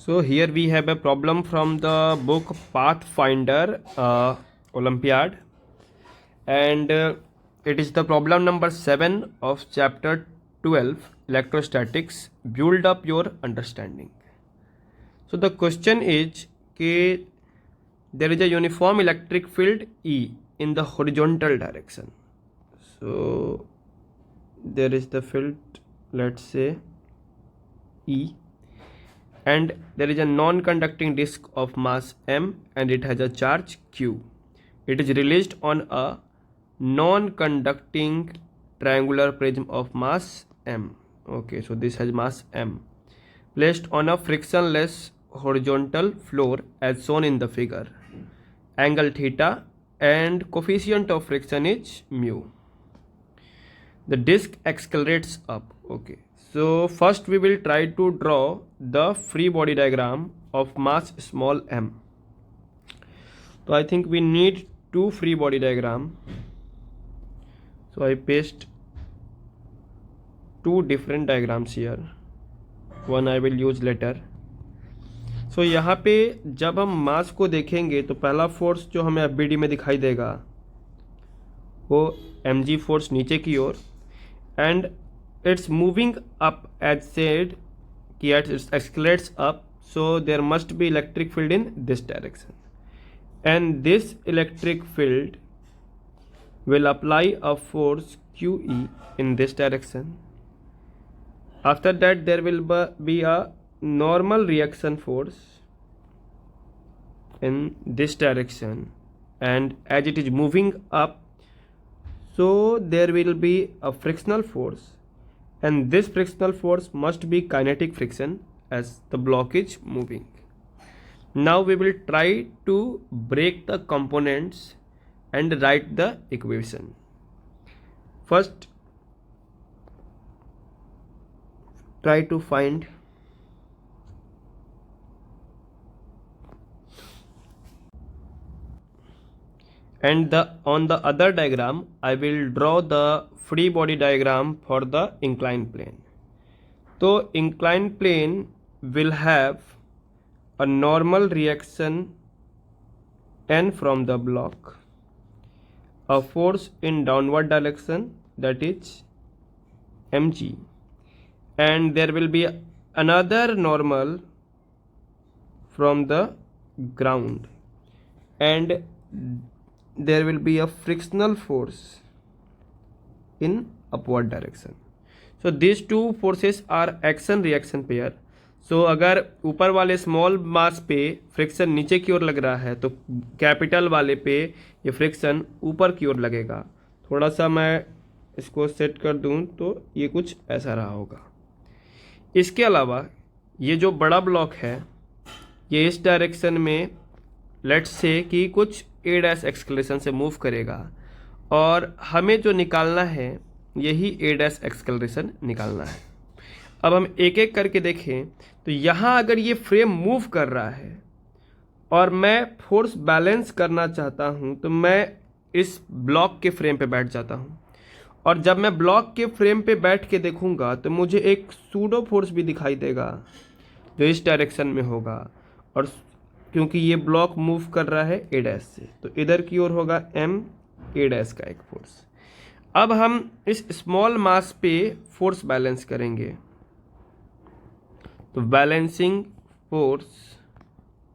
So here we have a problem from the book Pathfinder Olympiad, and it is the problem number 7 of chapter 12 electrostatics. Build up your understanding. So the question is कि there is a uniform electric field E in the horizontal direction. So there is the field, let's say E, and there is a non-conducting disk of mass m and it has a charge q. It is released on a non-conducting triangular prism of mass m. Okay, so this has mass m placed on a frictionless horizontal floor as shown in the figure. Angle theta and coefficient of friction is mu. The disk accelerates up. Okay, so first we will try to draw the free body diagram of mass small m. So I think we need two free body diagram. So I paste two different diagrams here. One I will use later. So यहाँ पे जब हम मास को देखेंगे तो पहला force जो हमें FBD में दिखाई देगा वो mg फोर्स नीचे की ओर, and it's moving up as said कि it accelerates up, so there must be electric field in this direction, and this electric field will apply a force QE in this direction. After that there will be a normal reaction force in this direction, and as it is moving up, so there will be a frictional force, and this frictional force must be kinetic friction as the block is moving. Now we will try to break the components and write the equation. First, try to find and on the other diagram I will draw the free body diagram for the inclined plane. So inclined plane will have a normal reaction N from the block, a force in downward direction that is mg, and there will be another normal from the ground, and there will be a frictional force in upward direction. So these two forces are action reaction pair. So अगर ऊपर वाले small mass पे friction नीचे की ओर लग रहा है तो कैपिटल वाले पे ये फ्रिक्शन ऊपर की ओर लगेगा. थोड़ा सा मैं इसको सेट कर दूं तो ये कुछ ऐसा रहा होगा. इसके अलावा ये जो बड़ा ब्लॉक है ये इस डायरेक्शन में लेट्स से कि कुछ a डैश एक्सक्लेरेशन से मूव करेगा, और हमें जो निकालना है यही a डैश एक्सक्लेरेशन निकालना है. अब हम एक एक करके देखें तो यहाँ अगर ये फ्रेम मूव कर रहा है और मैं फोर्स बैलेंस करना चाहता हूँ तो मैं इस ब्लॉक के फ्रेम पे बैठ जाता हूँ, और जब मैं ब्लॉक के फ्रेम पे बैठ के देखूँगा तो मुझे एक सूडो फोर्स भी दिखाई देगा जो इस डायरेक्शन में होगा, और क्योंकि ये ब्लॉक मूव कर रहा है a डैश से तो इधर की ओर होगा m a डैश का एक फोर्स. अब हम इस स्मॉल मास पे फोर्स बैलेंस करेंगे. तो balancing force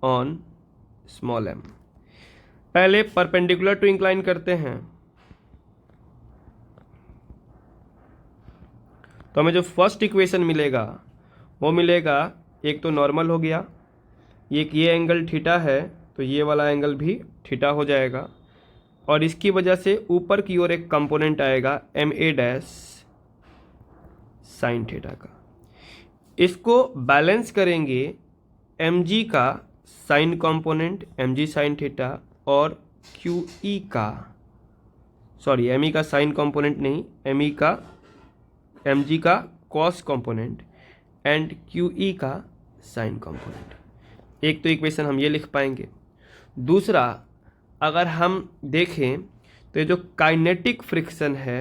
on small m, पहले परपेंडिकुलर टू इंक्लाइन करते हैं. तो हमें जो फर्स्ट इक्वेशन मिलेगा वो मिलेगा, एक तो नॉर्मल हो गया, एक ये एंगल थीटा है तो ये वाला एंगल भी थीटा हो जाएगा, और इसकी वजह से ऊपर की ओर एक कंपोनेंट आएगा M A dash sine theta का. इसको बैलेंस करेंगे एम जी का sine component M G sine theta और क्यू ई का, सॉरी एम ई का साइन कंपोनेंट नहीं, एम ई का एम जी का cos component and Q E का साइन कंपोनेंट. एक तो इक्वेशन हम ये लिख पाएंगे. दूसरा, अगर हम देखें तो ये जो काइनेटिक फ्रिक्शन है,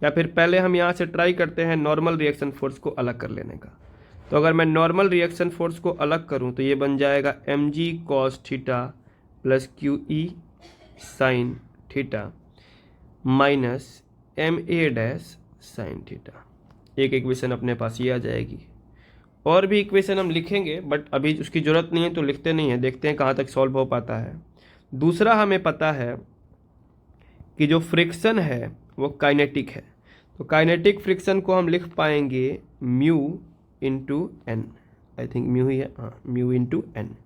या फिर पहले हम यहाँ से ट्राई करते हैं नॉर्मल रिएक्शन फोर्स को अलग कर लेने का. तो अगर मैं नॉर्मल रिएक्शन फोर्स को अलग करूं तो ये बन जाएगा mg cos theta plus QE sine theta minus MA dash sine theta. एक इक्वेशन अपने पास ये आ जाएगी। और भी इक्वेशन हम लिखेंगे बट अभी उसकी ज़रूरत नहीं है तो लिखते नहीं है, देखते हैं कहाँ तक सॉल्व हो पाता है। दूसरा हमें पता है कि जो फ्रिक्शन है वो काइनेटिक है, तो काइनेटिक फ्रिक्शन को हम लिख पाएंगे mu into N. I think mu ही है, हाँ, म्यू इंटू एन।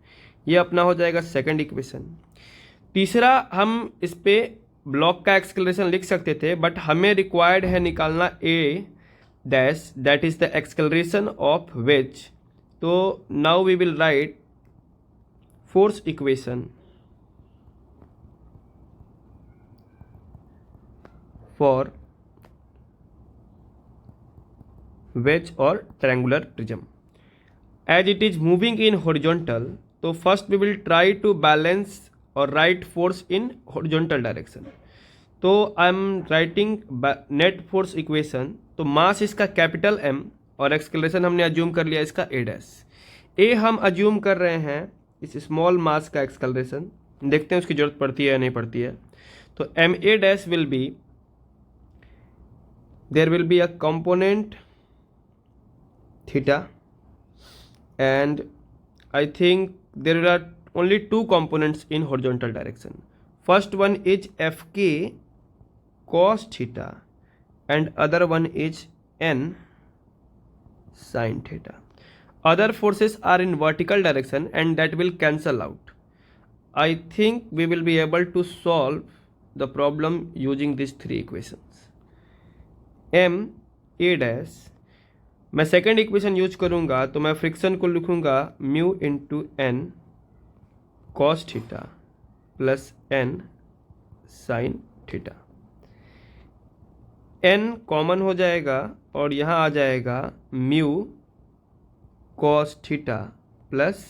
ये अपना हो जाएगा सेकंड इक्वेशन। तीसरा हम इस पे ब्लॉक का एक्सेलरेशन लिख सकते थे बट हमें रिक्वायर्ड है निकालना A dash that is the acceleration of wedge. तो now we will write force equation for wedge or triangular prism. As it is moving in horizontal, तो first we will try to balance or write force in horizontal direction. तो I am writing net force equation. तो मास इसका capital M और एक्सक्लेरेशन हमने assume कर लिया इसका A dash. A हम अज्यूम कर रहे हैं इस स्मॉल मास का एक्सक्लेरेशन, देखते हैं उसकी जरूरत पड़ती है या नहीं पड़ती है। तो MA dash will be, there will be a component theta and I think there are only two components in horizontal direction. First one is Fk cos theta and other one is N sin theta. Other forces are in vertical direction and that will cancel out. I think we will be able to solve the problem using these three equations. M A dash, मैं second equation use करूंगा तो मैं friction को लिखूंगा mu into N cos theta plus N sine theta. N common हो जाएगा और यहाँ आ जाएगा mu cos theta plus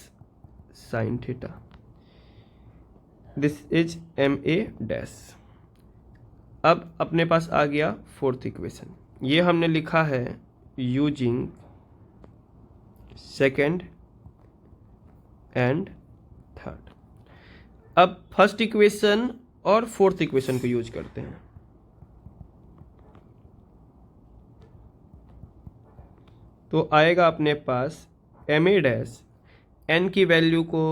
sine theta. This is MA dash. अब अपने पास आ गया फोर्थ इक्वेशन, ये हमने लिखा है यूजिंग सेकेंड एंड थर्ड। अब फर्स्ट इक्वेशन और फोर्थ इक्वेशन को यूज करते हैं। तो आएगा अपने पास MA डैश, एन की वैल्यू को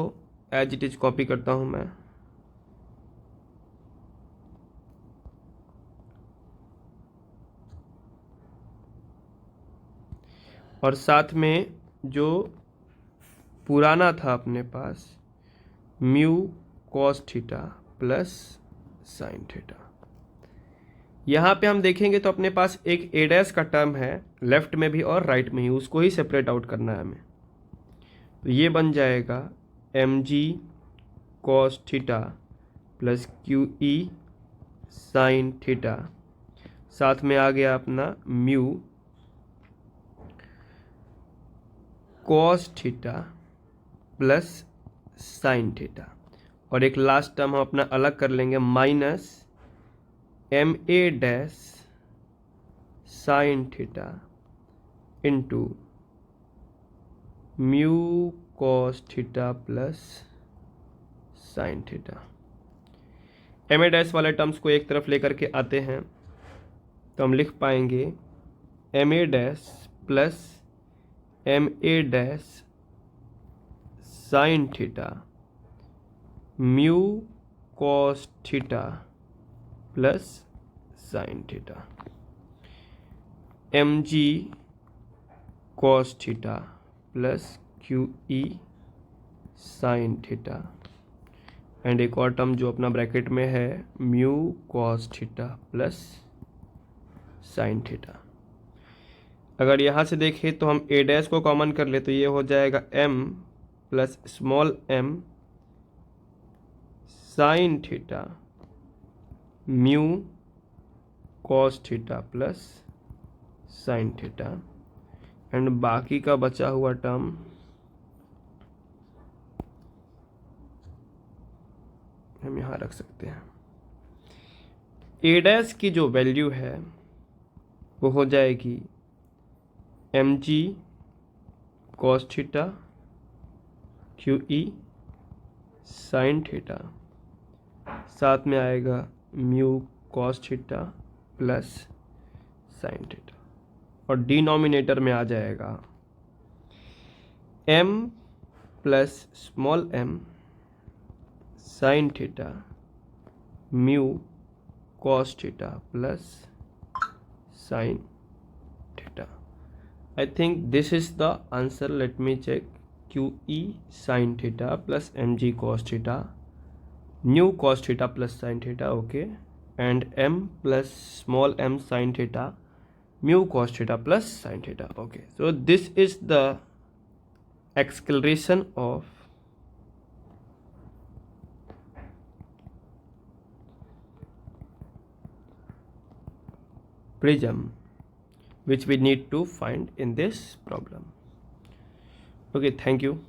एज इट इज कॉपी करता हूं मैं, और साथ में जो पुराना था अपने पास mu cos theta plus sine theta. यहाँ पे हम देखेंगे तो अपने पास एक A डैश का टर्म है लेफ्ट में भी और राइट में ही, उसको ही सेपरेट आउट करना है हमें। तो ये बन जाएगा mg cos theta plus QE sine theta, साथ में आ गया अपना mu cos theta plus sine theta, और एक लास्ट टर्म हम अपना अलग कर लेंगे minus MA dash sine theta into mu cos theta plus sine theta. MA dash वाले टर्म्स को एक तरफ लेकर के आते हैं तो हम लिख पाएंगे MA dash plus MA dash sine theta mu cos theta plus sine theta, MG cos theta plus QE sine theta, and एक और टर्म जो अपना ब्रैकेट में है mu cos theta plus sine theta. अगर यहाँ से देखें तो हम A डैश को कॉमन कर ले तो ये हो जाएगा M plus small m sine theta mu cos theta plus sine theta, and बाकी का बचा हुआ टर्म हम यहाँ रख सकते हैं। A डैश की जो वैल्यू है वो हो जाएगी mg cos theta, QE sin theta, साथ में आएगा mu cos theta plus sin theta, और डिनोमिनेटर में आ जाएगा m plus small m sin theta mu cos theta plus sin theta. I think this is the answer. Let me check. QE sin theta plus mg cos theta, nu cos theta plus sin theta, okay, and m plus small m sin theta, mu cos theta plus sin theta, okay. So this is the acceleration of prism which we need to find in this problem. Okay, thank you.